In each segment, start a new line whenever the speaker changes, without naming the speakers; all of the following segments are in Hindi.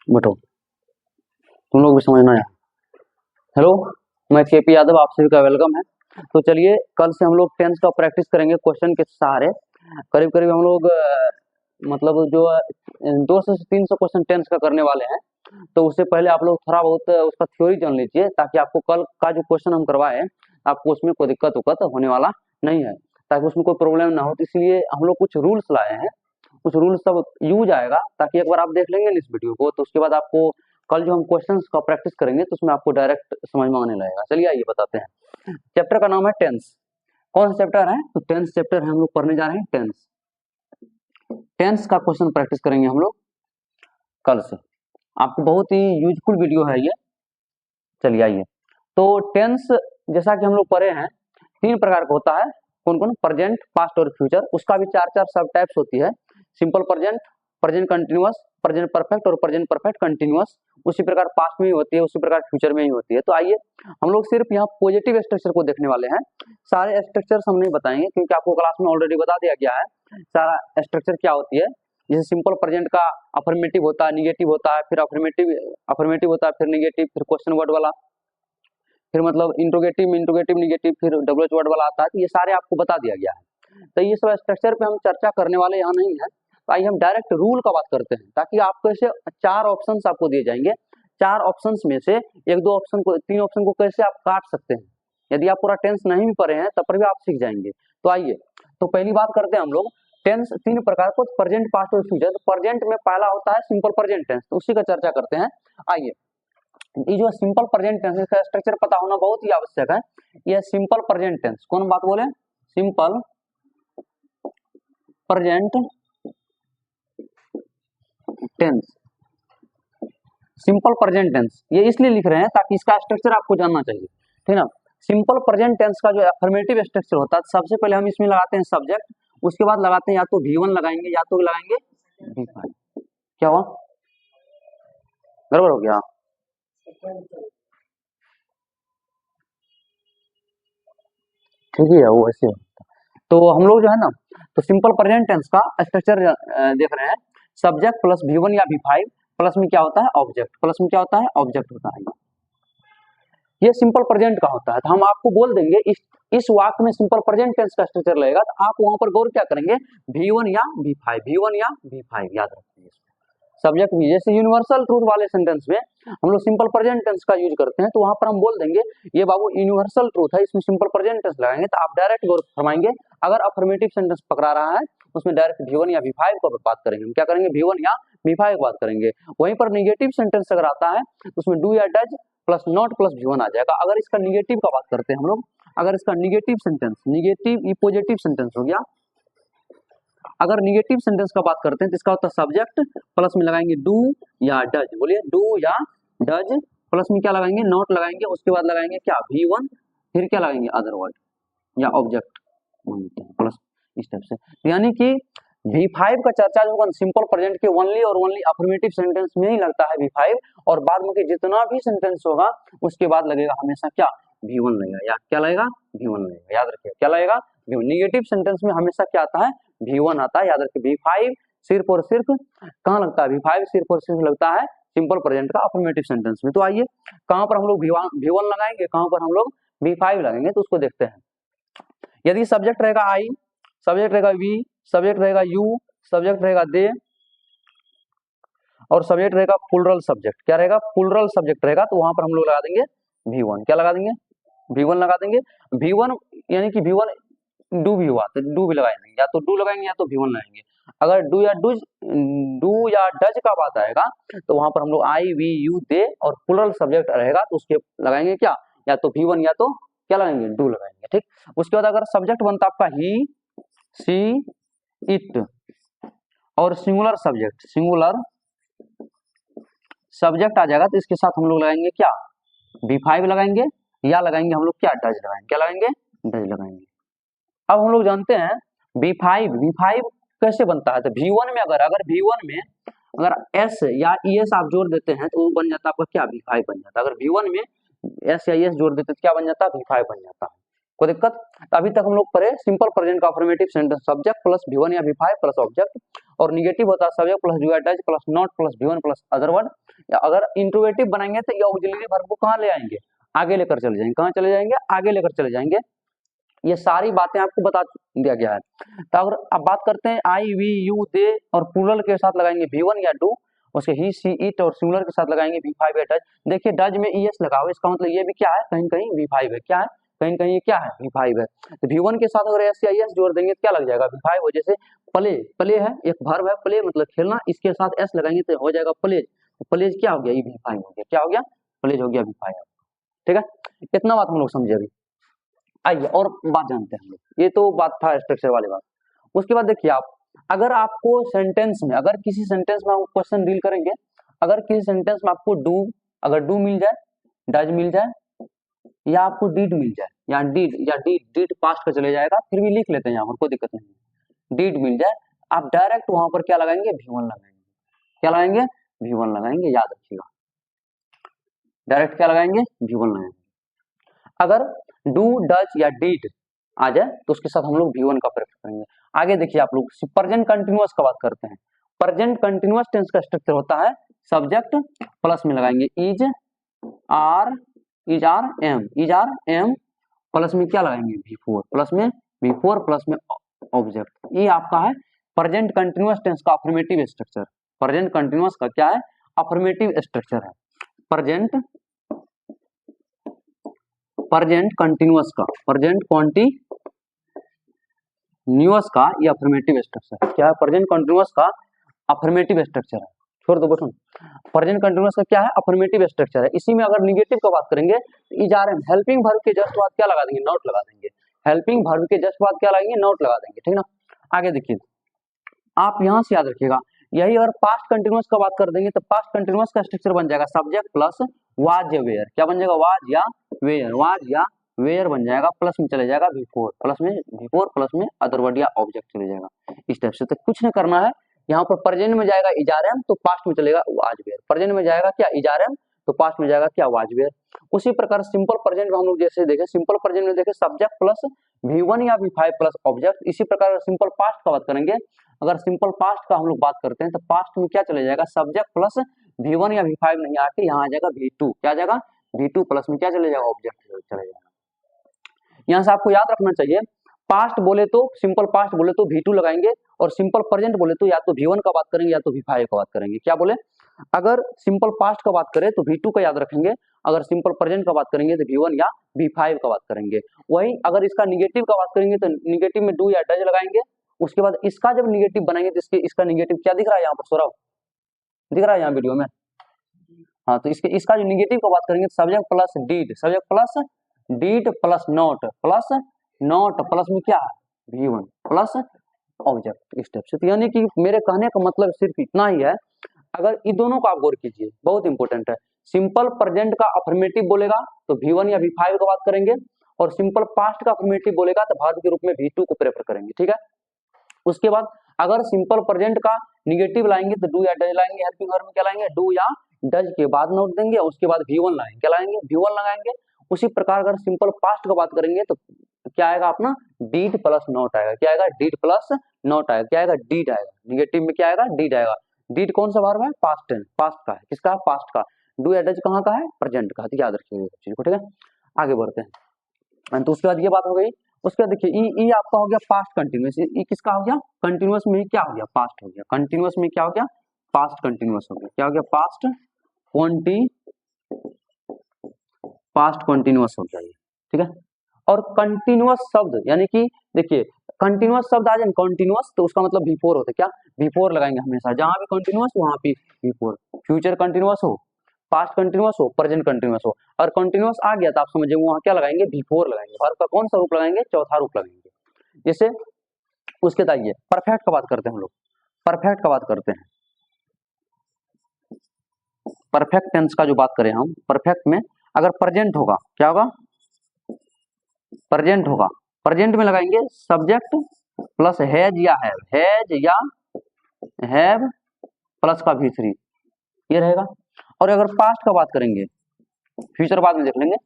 बटो तुम लोग भी समझना है। हेलो, मैं केपी यादव, आप सभी का वेलकम है। तो चलिए, कल से हम लोग टेंस का प्रैक्टिस करेंगे क्वेश्चन के सहारे। करीब करीब हम लोग मतलब जो 200 से 300 क्वेश्चन टेंस का करने वाले हैं। तो उससे पहले आप लोग थोड़ा बहुत उसका थ्योरी जान लीजिए, ताकि आपको कल का जो क्वेश्चन हम करवाए आपको उसमें कोई दिक्कत उक्कत होने वाला नहीं है, ताकि उसमें कोई प्रॉब्लम ना हो। तो इसलिए हम लोग कुछ रूल्स लाए हैं, कुछ रूल्स सब यूज आएगा, ताकि एक बार आप देख लेंगे इस वीडियो को तो उसके बाद आपको कल जो हम क्वेश्चंस का प्रैक्टिस करेंगे तो उसमें आपको डायरेक्ट समझ में आने लगेगा। चलिए आइए बताते हैं। चैप्टर का नाम है टेंस। कौन सा चैप्टर है? तो टेंस चैप्टर है, हम लोग पढ़ने जा रहे हैं टेंस। टेंस का क्वेश्चन प्रैक्टिस करेंगे हम लोग कल से। आपको बहुत ही यूजफुल वीडियो है ये। चलिए आइए। तो टेंस जैसा कि हम लोग पढ़े हैं, 3 प्रकार का होता है। कौन कौन? प्रेजेंट, पास्ट और फ्यूचर। उसका भी 4 सब टाइप्स होती है। Simple present, present continuous, present perfect और प्रेजेंट परफेक्ट कंटिन्यूअस। उसी प्रकार पास्ट में ही होती है, उसी प्रकार फ्यूचर में ही होती है। तो आइए हम लोग सिर्फ यहाँ पॉजिटिव स्ट्रक्चर को देखने वाले हैं। सारे स्ट्रक्चर हम नहीं बताएंगे, क्योंकि आपको क्लास में ऑलरेडी बता दिया गया है सारा स्ट्रक्चर क्या होती है। जैसे सिंपल प्रेजेंट का अफर्मेटिव होता है, निगेटिव होता है, फिर अफर्मेटिव होता है, फिर निगेटिव, फिर क्वेश्चन वर्ड वाला, फिर मतलब इंट्रोगेटिव, निगेटिव, फिर डब्ल्यूएच वर्ड वाला आता है। तो ये सारे आपको बता दिया गया है। तो ये सब स्ट्रक्चर पे हम चर्चा करने वाले यहाँ नहीं है। तो आइए हम डायरेक्ट रूल का बात करते हैं, ताकि आपको ऐसे 4 ऑप्शंस आपको दिए जाएंगे। 4 ऑप्शंस में से 1-2 ऑप्शन को, 3 ऑप्शन को कैसे आप काट सकते हैं। यदि आप पूरा टेंस नहीं भी पढ़े हैं तब पर भी आप सीख जाएंगे। तो आइए, तो पहली बात करते हैं हम लोग टेंस 3 प्रकार को, प्रेजेंट, पास्ट और फ्यूचर। तो प्रेजेंट में पहला होता है सिंपल प्रेजेंट टेंस, तो उसी का चर्चा करते हैं। आइए, ये जो सिंपल प्रेजेंट टेंस का स्ट्रक्चर पता होना बहुत ही आवश्यक है। ये सिंपल प्रेजेंट टेंस, कौन बात बोले? Simple present tense, simple present tense ये इसलिए लिख रहे हैं ताकि इसका स्ट्रक्चर आपको जानना चाहिए, ठीक है ना। सिंपल प्रेजेंट टेंस का जो अफर्मेटिव स्ट्रक्चर होता है, सबसे पहले हम इसमें लगाते हैं सब्जेक्ट, उसके बाद लगाते हैं या तो V1 लगाएंगे या तो लगाएंगे V5। क्या हुआ? गड़बड़ हो गया? ठीक है, वो ऐसे होता है। तो हम लोग जो है ना, तो सिंपल प्रेजेंट टेंस का स्ट्रक्चर देख रहे हैं। सब्जेक्ट प्लस V1 या V5 प्लस में क्या होता है? ऑब्जेक्ट। प्लस में क्या होता है? ऑब्जेक्ट होता है। ये सिंपल प्रेजेंट का होता है। तो हम आपको बोल देंगे इस वाक्य में सिंपल प्रेजेंट टेंस का स्ट्रक्चर लगेगा, तो आप वहां पर गौर क्या करेंगे? V1 या V5, V1 या V5 याद रखिए। सब्जेक्ट भी, जैसे यूनिवर्सल ट्रूथ वाले सेंटेंस में हम लोग सिंपल प्रेजेंट टेंस का यूज करते हैं, तो वहां पर हम बोल देंगे ये बाबू यूनिवर्सल ट्रूथ है, इसमें सिंपल प्रेजेंट टेंस लगाएंगे, तो आप डायरेक्ट गौर फरमाएंगे। अगर अफर्मेटिव सेंटेंस पकड़ा रहा है उसमें डायरेक्ट V1 या V5 को बात करेंगे। हम क्या करेंगे? V1 या V5 की बात करेंगे। वहीं पर निगेटिव सेंटेंस अगर आता है तो उसमें डू या does plus not plus V1 आ जाएगा। अगर इसका निगेटिव का बात करते हैं हम लोग, अगर इसका निगेटिव सेंटेंस, निगेटिव ये पॉजिटिव सेंटेंस हो गया। अगर निगेटिव सेंटेंस का बात करते हैं तो इसका होता है सब्जेक्ट प्लस में लगाएंगे डू या डज। बोलिए, डू या डज, प्लस में क्या लगाएंगे? नॉट लगाएंगे, उसके बाद लगाएंगे क्या? V1, फिर क्या लगाएंगे? अदर वर्ड या ऑब्जेक्ट प्लस, इस टाइप से। यानी कि V5 का चर्चा जो होगा सिंपल प्रेजेंट के ओनली और ओनली अफर्मेटिव सेंटेंस में ही लगता है V5, और बाद में जितना भी सेंटेंस होगा उसके बाद लगेगा हमेशा क्या? V1 लगेगा। या क्या लगेगा? V1 लगेगा। याद रखिए, क्या लगेगा? V1। निगेटिव सेंटेंस में हमेशा क्या आता है? V1 आता है। याद रखिए, V5 सिर्फ और सिर्फ कहाँ लगता है? V5 सिर्फ और सिर्फ लगता है सिंपल प्रेजेंट का अफर्मेटिव सेंटेंस में। तो आइए, कहाँ पर हम लोग V1 लगाएंगे, कहाँ पर हम लोग V5 लगाएंगे, तो उसको देखते हैं। यदि सब्जेक्ट रहेगा I, सब्जेक्ट रहेगा V, सब्जेक्ट रहेगा U, सब्जेक्ट रहेगा दे, और सब्जेक्ट रहेगा प्लूरल सब्जेक्ट। क्या रहेगा? प्लूरल सब्जेक्ट रहेगा, तो वहां पर हम लोग लगा देंगे V1। क्या लगा देंगे? V1 लगा देंगे। V1 यानी कि V1 डू भी हुआ तो डू भी लगाएंगे, या तो डू लगाएंगे या तो V1 लगाएंगे। अगर डू या डज का बात आएगा तो वहां पर हम लोग I, V, U, दे और प्लूरल सब्जेक्ट रहेगा तो उसके लगाएंगे क्या? या तो V1 या तो क्या लगाएंगे? डू लगाएंगे। ठीक। उसके बाद अगर सब्जेक्ट बनता आपका ही, सी, इट और सिंगुलर सब्जेक्ट आ जाएगा, तो इसके साथ हम लोग लगाएंगे क्या? V5 लगाएंगे, या लगाएंगे हम लोग क्या? डज लगाएंगे। क्या लगाएंगे? डज लगाएंगे। अब हम लोग जानते हैं V5 कैसे बनता है। तो V1 में अगर V1 में अगर S या ES आप जोड़ देते हैं तो वो बन जाता है आपका क्या? V5 बन जाता है। अगर V1 में S या ES जोड़ देते तो क्या बन जाता है? V5 बन जाता है। कोई दिक्कत? तो अभी तक हम लोग पढ़े सिंपल प्रेजेंट का affirmative sentence subject plus V1 या V5 प्लस ऑब्जेक्ट, और निगेटिव होता है सब्जेक्ट प्लस डू या does plus not plus V1 plus other word. या अगर इंट्रोगेटिव बनाएंगे तो ये ऑक्सिलरी वर्ब को कहाँ ले आएंगे? आगे लेकर चले जाएंगे। कहाँ चले जाएंगे? आगे लेकर चले जाएंगे। ये सारी बातें आपको बता दिया गया है। तो अगर अब बात करते हैं आई वी यू दे और प्लूरल के साथ लगाएंगे V1 या डू, उसके ही सी इट और सिंगुलर के साथ लगाएंगे V5 या डज। देखिए डज में ES लगा हुआ, इसका मतलब ये भी क्या है? कहीं कहीं V5 है। क्या है? कहीं कहीं ये क्या है? V5 है। तो V1 के साथ अगर S या ES जोड़ देंगे तो क्या लग जाएगा? V5 हो। जैसे प्ले, प्ले है, एक वर्ब है प्ले मतलब खेलना, इसके साथ S लगाएंगे तो हो जाएगा प्लेज। प्लेज क्या हो गया? ये V5 हो गया। क्या हो गया? प्लेज हो गया V5। ठीक है, इतना बात हम लोग समझे अभी। आइए और बात जानते हैं हम लोग। ये तो बात था स्ट्रक्चर वाली बात। उसके बाद देखिए आप, अगर आपको सेंटेंस में, अगर किसी सेंटेंस में हम क्वेश्चन डील करेंगे, अगर किसी सेंटेंस में आपको डू, अगर डू मिल जाए, डज मिल जाए, या आपको डीड मिल जाए, या डीड पास्ट का चले जाएगा, फिर भी लिख लेते हैं यहाँ पर, कोई दिक्कत नहीं। डीड मिल जाए, आप डायरेक्ट वहां पर क्या लगाएंगे? V1 लगाएंगे। क्या लगाएंगे? V1 लगाएंगे, याद रखिएगा। डायरेक्ट क्या लगाएंगे? V1 लगाएंगे। अगर डू डज या डीड आ जाए तो उसके साथ हम लोग V1 का प्रेफर करेंगे। आगे देखिए आप लोग प्रेजेंट कंटिन्यूअस का बात करते हैं। प्रेजेंट कंटिन्यूअस टेंस का स्ट्रक्चर होता है सब्जेक्ट प्लस में लगाएंगे इज आर एम प्लस में क्या लगाएंगे? V4 प्लस में V4 प्लस में ऑब्जेक्ट। ये आपका है प्रेजेंट कंटिन्यूअस टेंस का अफर्मेटिव स्ट्रक्चर। प्रेजेंट कंटिन्यूअस का क्या है? अफर्मेटिव स्ट्रक्चर है। प्रेजेंट कंटिन्यूअस का ये अफर्मेटिव स्ट्रक्चर है। क्या है? प्रेजेंट कंटिन्यूअस का अफर्मेटिव स्ट्रक्चर है। छोड़ दो बटन। प्रेजेंट कंटिन्यूअस का क्या है? अफर्मेटिव स्ट्रक्चर है। इसी में अगर निगेटिव का बात करेंगे, is are am, helping verb के जस्ट बाद क्या लगा देंगे? नॉट लगा देंगे। हेल्पिंग वर्ब के जस्ट बाद क्या लगाएंगे? नॉट लगा देंगे। ठीक ना? आगे देखिए, आप यहां से याद रखिएगा, यही अगर पास्ट कंटिन्यूअस का बात कर देंगे तो पास्ट कंटिन्यूअस का स्ट्रक्चर बन जाएगा सब्जेक्ट प्लस वाज या वेयर। क्या बन जाएगा? वाज या वेयर। वाज या वेयर बन जाएगा, प्लस में चले जाएगा V4, प्लस में अदर वर्ड या ऑब्जेक्ट चले जाएगा। इस टाइप से तो कुछ नहीं करना है। यहाँ पर प्रेजेंट में जाएगा इजारम तो पास्ट में चलेगा वाज वेयर। प्रेजेंट में जाएगा क्या? इजारम तो पास्ट में जाएगा क्या? Was were. उसी प्रकार सिंपल प्रेजेंट में हम लोग जैसे देखे, सिंपल प्रेजेंट में देखे सब्जेक्ट प्लस V1 या V5 प्लस ऑब्जेक्ट। इसी प्रकार सिंपल पास्ट का बात करेंगे, अगर सिंपल पास्ट का हम लोग बात करते हैं तो पास्ट में क्या चले जाएगा? सब्जेक्ट प्लस V1 या V5 नहीं आके यहाँ आ जाएगा V2। क्या आ जाएगा? V2 प्लस में क्या चले जाएगा? ऑब्जेक्ट चले जाएगा। यहाँ से आपको याद रखना चाहिए, पास्ट बोले तो, सिंपल पास्ट बोले तो V2 लगाएंगे, और सिंपल प्रेजेंट बोले तो या तो V1 का बात करेंगे या तो V5 का बात करेंगे। क्या बोले? अगर सिंपल पास्ट का बात करें तो V2 का याद रखेंगे, अगर सिंपल प्रेजेंट का बात करेंगे तो V1 या V5 का बात करेंगे। वही अगर इसका निगेटिव का बात करेंगे तो निगेटिव में डू या डज लगाएंगे। उसके बाद इसका जब निगेटिव बनाएंगे तो इसका निगेटिव क्या दिख रहा है यहाँ पर? सौरभ दिख रहा है यहाँ वीडियो में? हाँ, तो इसका जो निगेटिव का बात करेंगे तो subject plus did, subject plus did plus not plus में क्या है? V1 plus object. इस टाइप से। तो यानी कि मेरे कहने का मतलब सिर्फ इतना ही है, अगर इन दोनों को आप गौर कीजिए, बहुत इंपॉर्टेंट है। सिंपल प्रेजेंट का अफर्मेटिव बोलेगा तो V1 या V5 का बात करेंगे, और सिंपल पास्ट का अफर्मेटिव बोलेगा तो वर्ब के रूप में V2 को प्रेफर करेंगे। ठीक है? उसके बाद अगर सिंपल प्रेजेंट का निगेटिव लाएंगे तो डू या डज लाएंगे। हेल्पिंग वर्ब में क्या लाएंगे? डू या डज के बाद नोट देंगे, उसके बाद V1 लाएंगे। क्या लाएंगे? V1 लगाएंगे। उसी प्रकार अगर सिंपल पास्ट का बात करेंगे तो क्या आएगा अपना? डीड प्लस नॉट आएगा। क्या आएगा? डीड प्लस नॉट आएगा। क्या आएगा? डीड आएगा। निगेटिव में क्या आएगा? डीड आएगा। डीड कौन सा वर्ब है? पास्ट टेंस, पास्ट का है। किसका? पास्ट का। डू या डज कहाँ का है? प्रेजेंट का। तो याद रखिएगा चीज को। ठीक है, आगे बढ़ते हैं। तो उसके बाद ये बात हो गई। उसके बाद देखिए ई आपका हो गया पास्ट कंटिन्यूअस। ई किसका हो गया? कंटिन्यूअस में क्या हो गया? पास्ट हो गया। कंटिन्यूअस में क्या हो गया? पास्ट कंटिन्यूअस हो गया। क्या हो गया? पास्ट कंटिन्यूअस हो गया ये। ठीक है, और कंटिन्यूअस शब्द यानी कि देखिए, कंटिन्यूअस शब्द आ जाए कंटिन्यूअस तो उसका मतलब V4 होता है। क्या? V4 लगाएंगे हमेशा, जहां भी कंटिन्यूअस वहां पे V4। फ्यूचर कंटिन्यूअस हो, पास्ट कंटिन्यूअस हो, प्रेजेंट कंटिन्यूअस हो, और कंटिन्यूअस आ गया तो आप समझिए वहां क्या लगाएंगे? V4 लगाएंगे। वर्ब का कौन सा रूप लगाएंगे? चौथा रूप लगाएंगे। जैसे उसके बाद ये परफेक्ट का बात करते हैं हम लोग। परफेक्ट का बात करते हैं, परफेक्ट टेंस का जो बात करें हम, परफेक्ट में अगर प्रेजेंट होगा, क्या होगा? प्रेजेंट होगा। प्रेजेंट में लगाएंगे सब्जेक्ट प्लस हैज या हैव, हैज या हैव प्लस का V3 ये रहेगा। और अगर पास्ट का बात करेंगे, फ्यूचर बाद में देख लेंगे,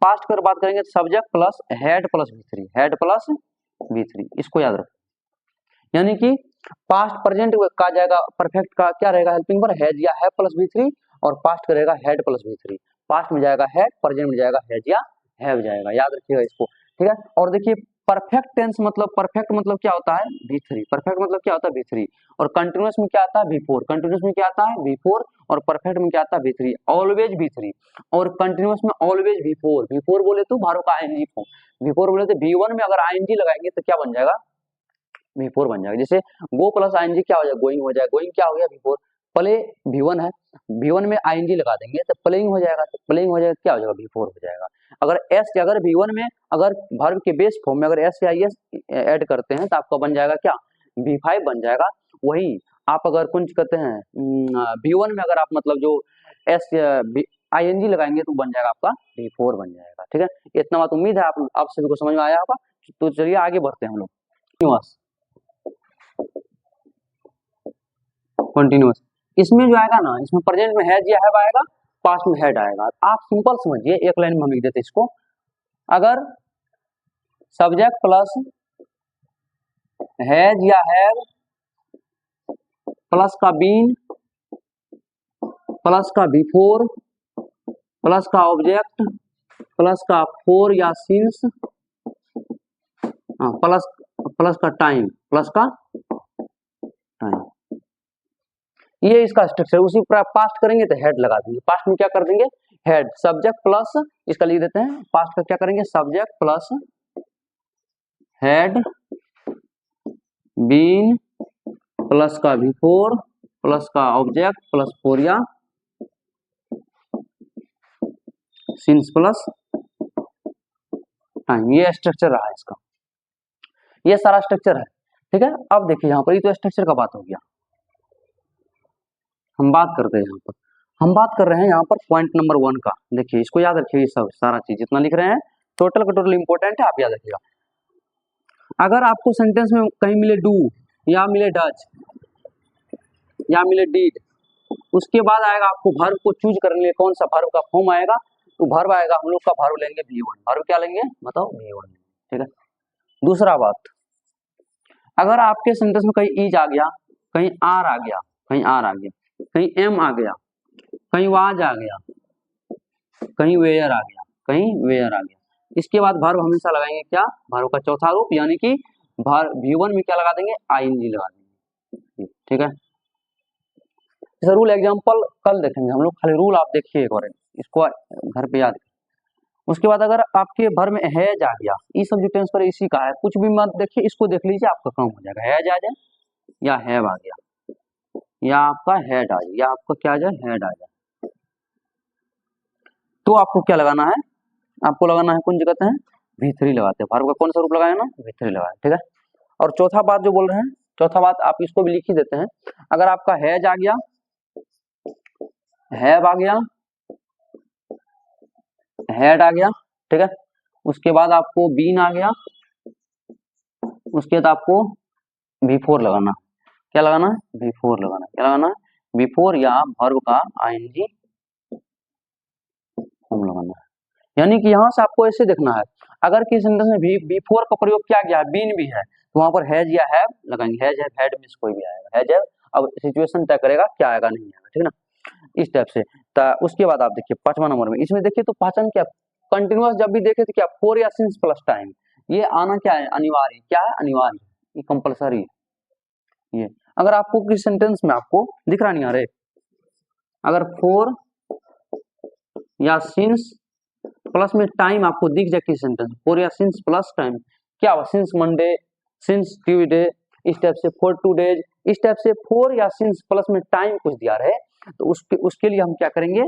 पास्ट की बात करेंगे तो subject plus head plus V3, head plus V3, इसको याद रखो। यानी कि पास्ट प्रेजेंट का जाएगा परफेक्ट का क्या रहेगा हेल्पिंग वर्ब हैज या हैव प्लस V3, और पास्ट करेगा हेड प्लस V3। पास्ट में जाएगा हैड, प्रेजेंट में जाएगा हैज या हैव जाएगा, याद रखिएगा इसको, ठीक है। और देखिए परफेक्ट टेंस मतलब, परफेक्ट मतलब क्या होता है V3, परफेक्ट मतलब क्या होता है V3, और कंटिन्यूअस में क्या आता है V4, कंटिन्यूअस में क्या आता है V4, और परफेक्ट में क्या आता है V3, ऑलवेज V3, और कंटिन्यूअस में ऑलवेज V4, V4 बोले तो भारो का आईएनजी फॉर्म, V4 बोले तो V1 में अगर आईएनजी लगाएंगे तो क्या बन जाएगा V4 बन जाएगा। जैसे गो प्लस आईएनजी क्या हो जाएगा, गोइंग हो जाएगा, गोइंग क्या हो गया V4, प्ले V1 है, V1 में आईएनजी लगा देंगे तो प्लेइंग हो जाएगा, तो प्लेइंग हो जाएगा क्या हो जाएगा V4 हो जाएगा। अगर एस अगर V1 में अगर वर्ब के बेस फॉर्म में अगर एस या एस ऐड करते हैं तो आपका बन जाएगा क्या V5 बन जाएगा। वही आप अगर कुछ कहते हैं V1 में अगर आप मतलब जो एस आईएनजी लगाएंगे तो बन जाएगा आपका V4 बन जाएगा, ठीक है। इतना बात उम्मीद है आप सभी को समझ में आया होगा। तो चलिए आगे बढ़ते हैं हम लोग। कंटिन्यूअस, इसमें जो आएगा ना, इसमें प्रेजेंट में हैज या हैव आएगा, पास्ट में हैड आएगा। आप सिंपल समझिए, एक लाइन में हम लिख देते इसको, अगर सब्जेक्ट प्लस हैज या हैव प्लस का बीन प्लस का बिफोर प्लस का ऑब्जेक्ट प्लस का फोर या सिंस प्लस प्लस का टाइम प्लस का टाइम, ये इसका स्ट्रक्चर। उसी पास्ट करेंगे तो हेड लगा देंगे, पास्ट में क्या कर देंगे हेड, सब्जेक्ट प्लस इसका लिख देते हैं, पास्ट का क्या करेंगे subject plus had been plus का बिफोर प्लस का ऑब्जेक्ट प्लस फोर या सिंस प्लस टाइम, ये स्ट्रक्चर रहा इसका, ये सारा स्ट्रक्चर है, ठीक है। अब देखिए यहाँ पर ये तो स्ट्रक्चर का बात हो गया, हम बात करते हैं यहाँ पर, हम बात कर रहे हैं यहाँ पर पॉइंट नंबर 1 का। देखिए इसको याद रखिए, ये सब सारा चीज जितना लिख रहे हैं टोटल का टोटल इंपॉर्टेंट है, आप याद रखिएगा। अगर आपको सेंटेंस में कहीं मिले डू या मिले डज या मिले डीड, उसके बाद आएगा आपको वर्ब को चूज करने के लिए कौन सा वर्ब का फॉर्म आएगा, तो वर्ब आएगा हम लोग का वर्ब लेंगे V1, वर्ब क्या लेंगे बताओ V1, ठीक है। दूसरा बात, अगर आपके सेंटेंस में कहीं इज आ गया, कहीं आर आ गया, कहीं आर आ गया, कहीं एम आ गया, कहीं वाज आ गया, कहीं वेयर आ गया, कहीं वेयर आ गया, इसके बाद वर्ब हमेशा लगाएंगे क्या वर्ब का चौथा रूप, यानी कि V1 में क्या लगा देंगे आईएनजी लगा देंगे, ठीक है। जैसे रूल एग्जांपल कल देखेंगे हम लोग, खाली रूल आप देखिए एक बार, इसको घर पे याद। उसके बाद अगर आपके भर में हैज आ गया, ये सब जो टेंस पर इसी का है, कुछ भी मत देखिए, इसको देख लीजिए आपका काम हो जाएगा। हैज आ जाए या हैव आ गया या आपका हेड आ जाए या आपका क्या आ जाए हेड आ जाए, तो आपको क्या लगाना है, आपको लगाना है कौन सी कहते हैं V3 लगाते हैं, वर्ब का कौन सा रूप लगाया ना V3 लगाया, ठीक है। और चौथा बात जो बोल रहे हैं, चौथा बात आप इसको भी लिख ही देते हैं, अगर आपका हैज आ गया, हैव आ गया, हेड आ गया, ठीक है, उसके बाद आपको बीन आ गया, उसके बाद आपको V4 लगाना, क्या लगाना है V4 लगाना, क्या लगाना है V4 या वर्ब का आईएनजी फॉर्म लगाना है। यानी कि यहाँ से आपको ऐसे देखना है, अगर किसी सेंटेंस में V4 का प्रयोग किया गया है, बीन भी है, तो वहां पर हैज या हैव लगाएंगे, हैज हैव हेड में से कोई भी आएगा, हैज हैव, अब सिचुएशन तय करेगा क्या आएगा नहीं आएगा, ठीक है ना, इस टाइप से। उसके बाद आप देखिए 5वां नंबर में, इसमें देखिए तो पहचान क्या, कंटिन्यूअस जब भी देखे तो क्या फोर या सिंस प्लस टाइम, ये आना क्या है अनिवार्य, क्या है अनिवार्य, ये कंपलसरी है। ये अगर आपको किस सेंटेंस में आपको दिख रहा नहीं आ रहे, अगर फोर या सिंस प्लस में टाइम आपको दिख जाए किस सेंटेंस, फोर या सिंस प्लस टाइम, क्या हुआ सिंस मंडे, सिंस ट्यूसडे, इस टाइप से फॉर 2 डेज, इस टाइप से फोर या सिंस प्लस में टाइम कुछ दिया रहे, तो उसके लिए हम क्या करेंगे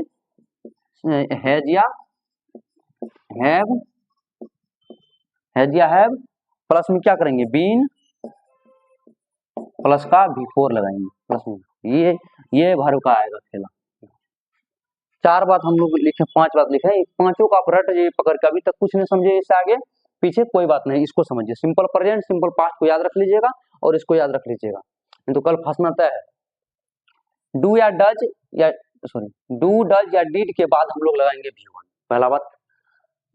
हैज या हैव प्लस में क्या करेंगे बीन प्लस का V4 लगाएंगे प्लस में, ये वर्ब का आएगा खेला। 4 बात हम लोग लिखे, 5 बात लिखे, पांचों का आप रट जाइए पकड़ के, अभी तक कुछ नहीं समझे इससे आगे पीछे कोई बात नहीं, इसको समझिए, सिंपल प्रेजेंट सिंपल पास्ट को याद रख लीजिएगा और इसको याद रख लीजिएगा, नहीं तो कल फंसना तय है। डू या डज या डू डज या डीड के बाद हम लोग लगाएंगे V1, पहला बात।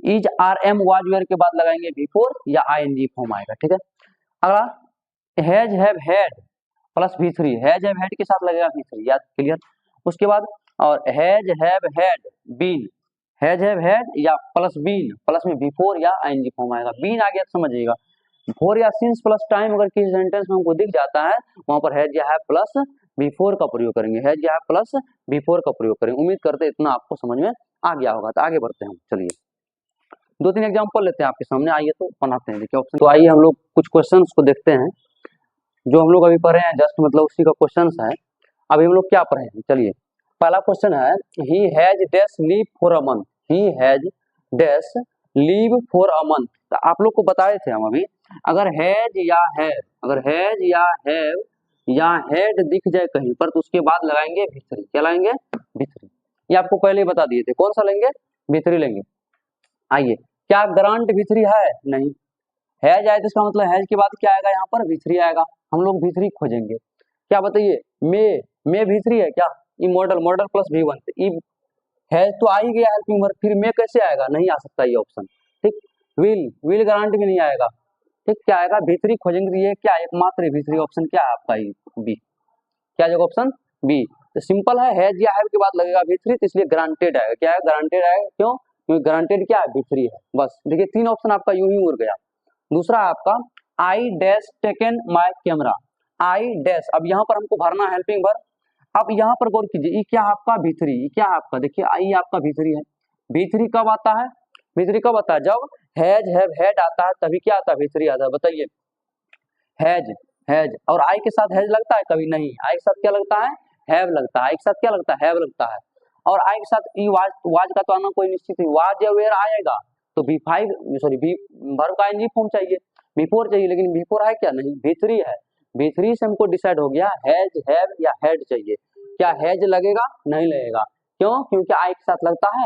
Is are am was were के बाद लगाएंगे V4 या आईएनजी फॉर्म आएगा, ठीक है। अगला has have had plus V3, has have had के साथ लगेगा V3, याद क्लियर। उसके बाद और has have had been, has have had या प्लस बीन प्लस में V4 या आईएनजी फॉर्म आएगा। बीन आ गया तो समझिएगा, फोर या सिंस प्लस टाइम अगर किसी सेंटेंस में हमको दिख जाता है वहां पर हैज या हैव प्लस V4 का प्रयोग करेंगे, हैज या हैव प्लस V4 का प्रयोग करेंगे। उम्मीद करते हैं इतना आपको समझ में आ गया होगा। तो आगे बढ़ते हैं, चलिए 2-3 एग्जांपल लेते हैं आपके सामने, आइए तो बनाते हैं। देखिए ऑप्शन, तो आइए हम लोग कुछ क्वेश्चंस को देखते हैं जो हम लोग अभी पढ़े हैं, जस्ट मतलब उसी का क्वेश्चंस है। अभी हम लोग क्या पढ़े हैं, चलिए पहला क्वेश्चन है he has dash leave for a month, he has dash leave for a month. तो आप लोग को बताए थे हम अभी, अगर हैज या हैव, अगर हैज या हैव या हैड दिख जाए कहीं पर तो उसके बाद लगाएंगे V3, क्या लगाएंगे V3। ये आपको पहले ही बता दिए थे, कौन सा लेंगे V3 लेंगे। आइए, क्या ग्रांट V3 है, नहीं। हैज आए तो इसका मतलब हैज के बाद क्या आएगा, यहाँ पर V3 आएगा। हम लोग V3 खोजेंगे, क्या बताइए, मे V3 है क्या, E model, model plus V1, E has तो आ ही गया हेल्पिंग वर्ब, फिर मे कैसे आएगा, नहीं आ सकता ये ऑप्शन, ठीक। विल गारंटी भी नहीं आएगा, ठीक। क्या आएगा V3 खोजेंगे, तो ये क्या एकमात्र V3 ऑप्शन क्या है आपका, बी। क्या जगह ऑप्शन बी। तो सिंपल है, हैज या हैव के बाद लगेगा V3, तो इसलिए ग्रांटेड आएगा। क्या है ग्रांटेड आएगा, क्यों, क्योंकि ग्रांटेड क्या है V3 है। बस देखिए 3 ऑप्शन आपका यूं ही उड़ गया। दूसरा आपका I dash taken my camera, I dash, अब यहाँ पर हमको भरना है हेल्पिंग वर्ब। अब यहाँ पर गौर कीजिए, ये क्या आपका V3, ये क्या आपका, देखिए आई आपका V3 है। V3 कब आता है, V3 कब आता है, जब हैज हैव हैड आता है तभी क्या आता है V3 आता है, बताइए। हैज और आई के साथ हैज लगता है कभी नहीं, आई के साथ क्या लगता है, हैव लगता है। आई के साथ क्या लगता है, हैव लगता है। और आई के साथ ई वाज का तो आना कोई निश्चित नहीं, वाज या वेयर आएगा तो V5 सॉरी V वर्ब का आईएनजी फॉर्म चाहिए, V4 चाहिए, लेकिन V4 है क्या, नहीं, V3 है। V3 से हमको डिसाइड हो गया हैज हैव या हैड चाहिए। क्या हैज लगेगा, नहीं लगेगा, क्यों, क्योंकि आई के साथ लगता है